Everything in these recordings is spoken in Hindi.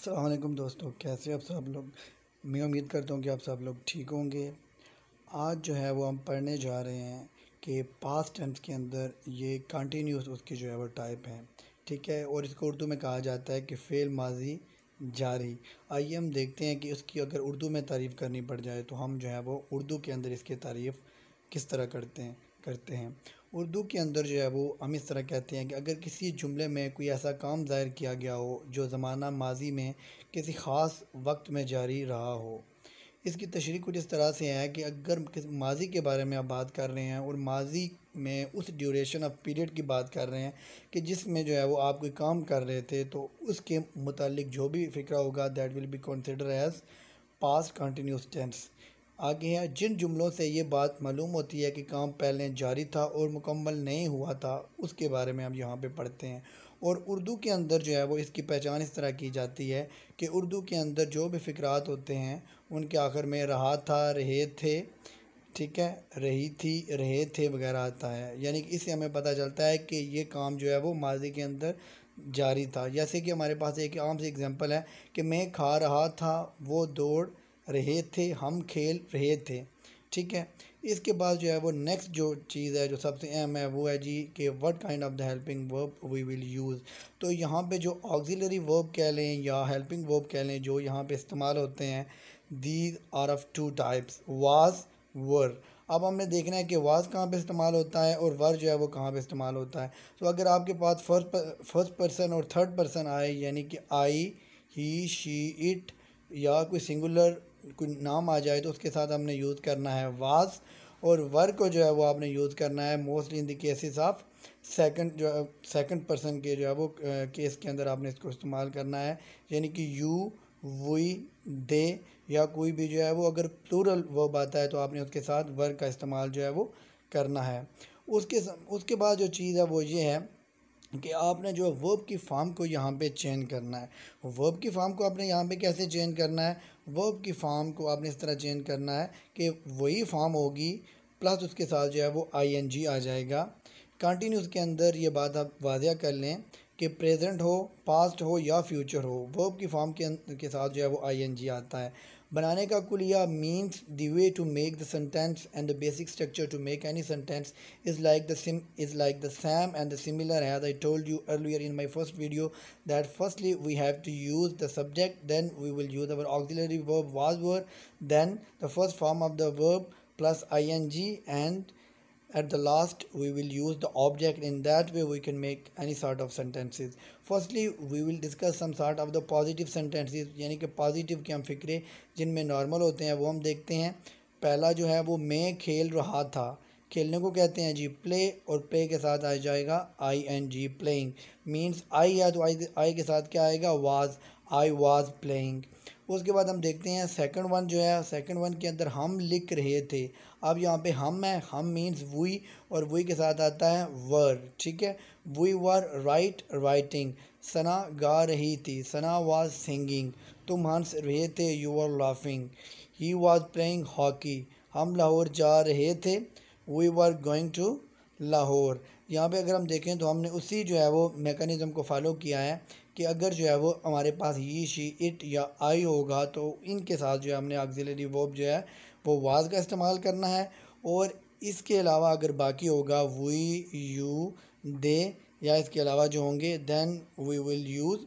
अस्सलाम वालेकुम दोस्तों, कैसे आप सब लोग। मैं उम्मीद करता हूँ कि आप सब लोग ठीक होंगे। आज जो है वो हम पढ़ने जा रहे हैं कि पास्ट टेंस के अंदर ये कंटिन्यूस उसकी जो है वो टाइप हैं, ठीक है। और इसको उर्दू में कहा जाता है कि फ़ेल माजी जारी। आइए हम देखते हैं कि उसकी अगर उर्दू में तारीफ़ करनी पड़ जाए तो हम जो है वो उर्दू के अंदर इसकी तारीफ़ किस तरह करते हैं। उर्दू के अंदर जो है वो हम इस तरह कहते हैं कि अगर किसी जुमले में कोई ऐसा काम ज़ाहिर किया गया हो जो ज़माना माजी में किसी ख़ास वक्त में जारी रहा हो। इसकी तशरीह कुछ इस तरह से है कि अगर किसी माजी के बारे में आप बात कर रहे हैं और माजी में उस ड्यूरेशन ऑफ पीरियड की बात कर रहे हैं कि जिसमें जो है वो आप कोई काम कर रहे थे, तो उसके मुतालिक जो भी फ़िक्रा होगा that will be consider as past continuous tense. आगे है, जिन जुमलों से ये बात मालूम होती है कि काम पहले जारी था और मुकम्मल नहीं हुआ था, उसके बारे में हम यहाँ पे पढ़ते हैं। और उर्दू के अंदर जो है वो इसकी पहचान इस तरह की जाती है कि उर्दू के अंदर जो भी फ़िक्रात होते हैं उनके आखिर में रहा था, रहे थे, ठीक है, रही थी, रहे थे वगैरह आता है। यानी कि इससे हमें पता चलता है कि ये काम जो है वो माजी के अंदर जारी था। जैसे कि हमारे पास एक आम सी एग्जांपल है कि मैं खा रहा था, वो दौड़ रहे थे, हम खेल रहे थे, ठीक है। इसके बाद जो है वो नेक्स्ट जो चीज़ है जो सबसे अहम है वो है जी कि what kind of the helping verb we will use. तो यहाँ पे जो ऑक्सिलरी वर्ब कह लें या हेल्पिंग वर्ब कह लें जो यहाँ पे इस्तेमाल होते हैं, these are of two types, was, were. अब हमें देखना है कि वाज कहाँ पे इस्तेमाल होता है और वर जो है वो कहाँ पे इस्तेमाल होता है। तो अगर आपके पास फर्स्ट पर्सन और थर्ड पर्सन आए, यानी कि आई, ही, शी, इट, या कोई सिंगुलर कोई नाम आ जाए, तो उसके साथ हमने यूज़ करना है वाज। और वर को जो है वो आपने यूज़ करना है mostly in the cases of second person के जो है वो केस के अंदर आपने इसको इस्तेमाल करना है। यानी कि यू, वी, दे, या कोई भी जो है वो अगर प्लूरल वर्ब आता है तो आपने उसके साथ वर का इस्तेमाल जो है वो करना है। उसके बाद जो चीज़ है वो ये है कि आपने जो वर्ब की फॉर्म को यहाँ पे चेंज करना है। वर्ब की फॉर्म को आपने यहाँ पे कैसे चेंज करना है? वर्ब की फॉर्म को आपने इस तरह चेंज करना है कि वही फॉर्म होगी प्लस उसके साथ जो है वो आईएनजी आ जाएगा। कंटिन्यूस के अंदर ये बात आप वाज़िया कर लें कि प्रेजेंट हो, पास्ट हो या फ्यूचर हो, वर्ब की फॉर्म के साथ जो है वो आईएनजी आता है। बनाने का कुलिया means the way to make the sentence and the basic structure to make any sentence is like the same and the similar as I told you earlier in my first video, that firstly we have to use the subject, then we will use our auxiliary verb was were, then the first form of the verb plus ing, and at the last we will use the object. In that way we can make any sort of sentences. Firstly we will discuss some sort of the positive sentences, यानी कि पॉजिटिव के हम फ़िक्रे जिनमें नॉर्मल होते हैं वो हम देखते हैं। पहला जो है वो मैं खेल रहा था, खेलने को कहते हैं जी प्ले, और प्ले के साथ आ जाएगा I N G, playing. Means I है तो आई के साथ क्या आएगा? Was, I was playing. उसके बाद हम देखते हैं सेकंड वन जो है, सेकंड वन के अंदर हम लिख रहे थे। अब यहाँ पे हम है, हम मीन्स वी, और वी के साथ आता है वर, ठीक है। We were writing. सना गा रही थी, सना वाज सिंगिंग। तुम हंस रहे थे, you were laughing. He was playing hockey. हम लाहौर जा रहे थे, we were going to Lahore. यहाँ पे अगर हम देखें तो हमने उसी जो है वो मेकनिज़म को फॉलो किया है कि अगर जो है वो हमारे पास ही, शी, इट या आई होगा तो इनके साथ जो है हमने ऑक्सिलरी वर्ब जो है वो वाज का इस्तेमाल करना है। और इसके अलावा अगर बाकी होगा वी, यू, दे, या इसके अलावा जो होंगे then we will use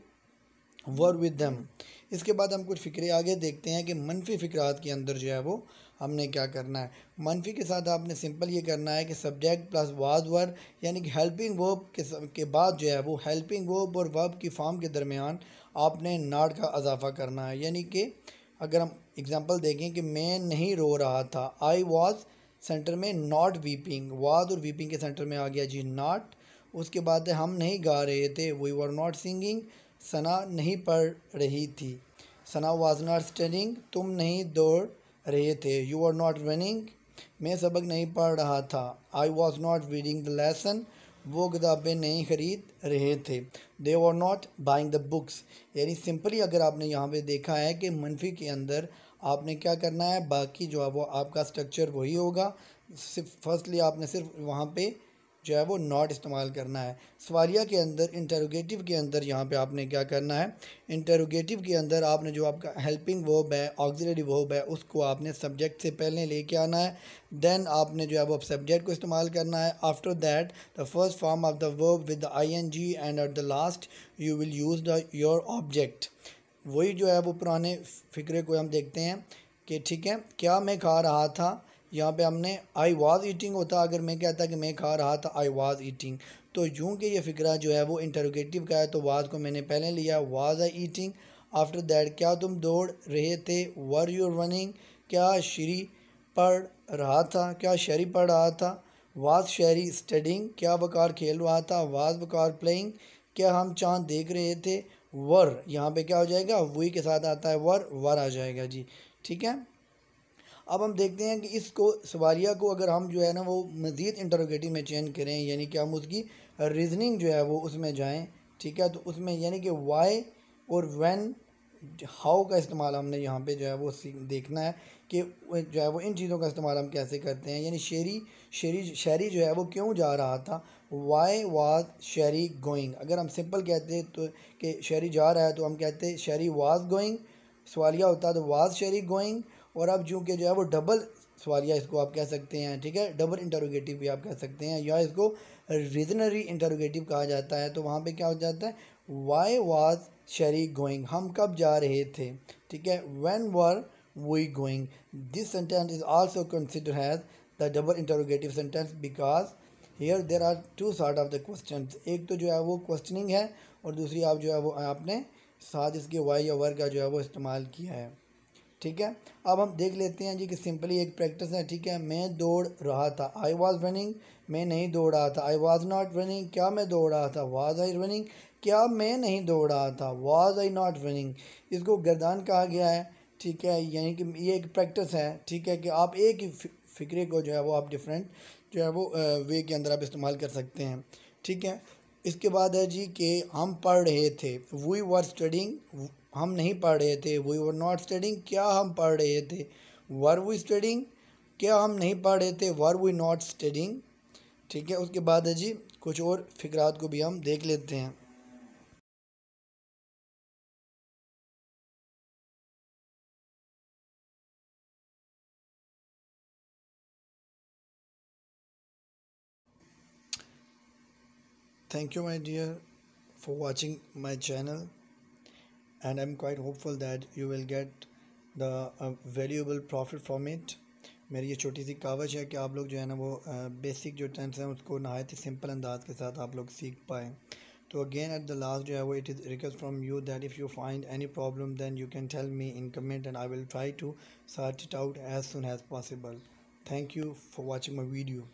were with them. इसके बाद हम कुछ फ़िक्रे आगे देखते हैं कि मनफी फ़िक्रात के अंदर जो है वो हमने क्या करना है। मनफी के साथ आपने सिंपल ये करना है कि सब्जेक्ट प्लस वाज वर, यानी कि हेल्पिंग वर्ब के बाद जो है वो हेल्पिंग वर्ब और वर्ब की फॉर्म के दरमियान आपने नॉट का इजाफा करना है। यानी कि अगर हम एग्जांपल देखें कि मैं नहीं रो रहा था, आई वाज सेंटर में नॉट वीपिंग, वाज और वीपिंग के सेंटर में आ गया जी नॉट। उसके बाद हम नहीं गा रहे थे, वी वर नॉट सिंगिंग। सना नहीं पढ़ रही थी, सना वाज नॉट स्टडिंग। तुम नहीं दौड़ रहे थे, यू आर नॉट रनिंग। मैं सबक नहीं पढ़ रहा था, I was not reading the lesson. वो किताबें नहीं खरीद रहे थे, they were not buying the books. यानी सिंपली अगर आपने यहाँ पे देखा है कि मनफी के अंदर आपने क्या करना है, बाकी जो है वो आपका स्ट्रक्चर वही होगा। सिर्फ फर्स्टली आपने सिर्फ वहाँ पे जो है वो नॉट इस्तेमाल करना है। सवालिया के अंदर इंटरोगेटिव के अंदर यहाँ पे आपने क्या करना है, इंटरोगेटिव के अंदर आपने जो आपका हेल्पिंग वर्ब है, ऑक्सिलरी वर्ब है, उसको आपने सब्जेक्ट से पहले लेके आना है। देन आपने जो है वो सब्जेक्ट को इस्तेमाल करना है। After that the first form of the verb with the ing and at the last you will use the your object. वही जो है वो पुराने फ़िक्रे को हम देखते हैं कि ठीक है, क्या मैं खा रहा था, यहाँ पे हमने आई वाज ईटिंग होता, अगर मैं कहता कि मैं खा रहा था आई वाज ईटिंग, तो यूँ कि ये फ़िक्रा जो है वो इंटरोगेटिव का है तो वाज को मैंने पहले लिया, was I eating. After that क्या तुम दौड़ रहे थे, वर यू रनिंग, क्या श्री पढ़ रहा था, क्या शरी पढ़ रहा था, वाज शरी स्टडिंग, क्या वकार खेल रहा था, वाज वकार प्लेइंग, क्या हम चांद देख रहे थे, वर यहाँ पे क्या हो जाएगा, वही के साथ आता है वर आ जाएगा जी। ठीक है, अब हम देखते हैं कि इसको सवालिया को अगर हम जो है ना वो मज़ीद इंटरोगेटिव में चेंज करें, यानी कि हम उसकी रीजनिंग जो है वो उसमें जाएं। ठीक है, तो उसमें यानी कि वाई और व्हेन हाउ का इस्तेमाल हमने यहाँ पे जो है वो देखना है कि जो है वो इन चीज़ों का इस्तेमाल हम कैसे करते हैं। यानी शेरी जो है वो क्यों जा रहा था, वाई वाज शेरी गोइंग। अगर हम सिंपल कहते तो कि शेरी जा रहा है तो हम कहते शेरी वाज गोइंग, सवालिया होता तो वाज शेरी गोइंग। और अब चूँकि जो है वो डबल सवालिया इसको आप कह सकते हैं, ठीक है, डबल इंटरोगेटिव भी आप कह सकते हैं, या इसको रीजनरी इंटरोगेटिव कहा जाता है। तो वहाँ पे क्या हो जाता है, वाई वाज शेरी गोइंग, हम कब जा रहे थे, ठीक है, when were we going. This sentence is also consider has the double interrogative sentence because here there are two sort of the question. एक तो जो है वो क्वेश्चनिंग है और दूसरी आप जो है वो आपने साथ इसके वाई या वर का जो है वो इस्तेमाल किया है। ठीक है, अब हम देख लेते हैं जी कि सिंपली एक प्रैक्टिस है। ठीक है, मैं दौड़ रहा था, आई वॉज रनिंग, मैं नहीं दौड़ रहा था, आई वॉज नॉट रनिंग, क्या मैं दौड़ रहा था, वॉज आई रनिंग, क्या मैं नहीं दौड़ रहा था, वॉज आई नॉट रनिंग। इसको गर्दान कहा गया है। ठीक है, यानी कि ये एक प्रैक्टिस है। ठीक है, कि आप एक ही फ़िक्रे को जो है वो आप डिफरेंट जो है वो वे के अंदर आप इस्तेमाल कर सकते हैं। ठीक है, इसके बाद है जी कि हम पढ़ रहे थे, वी वर स्टडिंग, हम नहीं पढ़ रहे थे, वी वर नॉट स्टडिंग, क्या हम पढ़ रहे थे, वर वी स्टडिंग, क्या हम नहीं पढ़ रहे थे, वर वी नॉट स्टडिंग। ठीक है, उसके बाद है जी कुछ और फिक्रात को भी हम देख लेते हैं। Thank you, my dear, for watching my channel, and I'm quite hopeful that you will get the valuable profit from it. मेरी ये छोटी सी कावज है कि आप लोग जो है ना वो बेसिक जो टेंस हैं उसको नहायत ही सिंपल अंदाज के साथ आप लोग सीख पाएँ। तो अगेन एट द लास्ट जो है वो it is request from you that if you find any problem then you can tell me in comment and I will try to sort it out as soon as possible. Thank you for watching my video.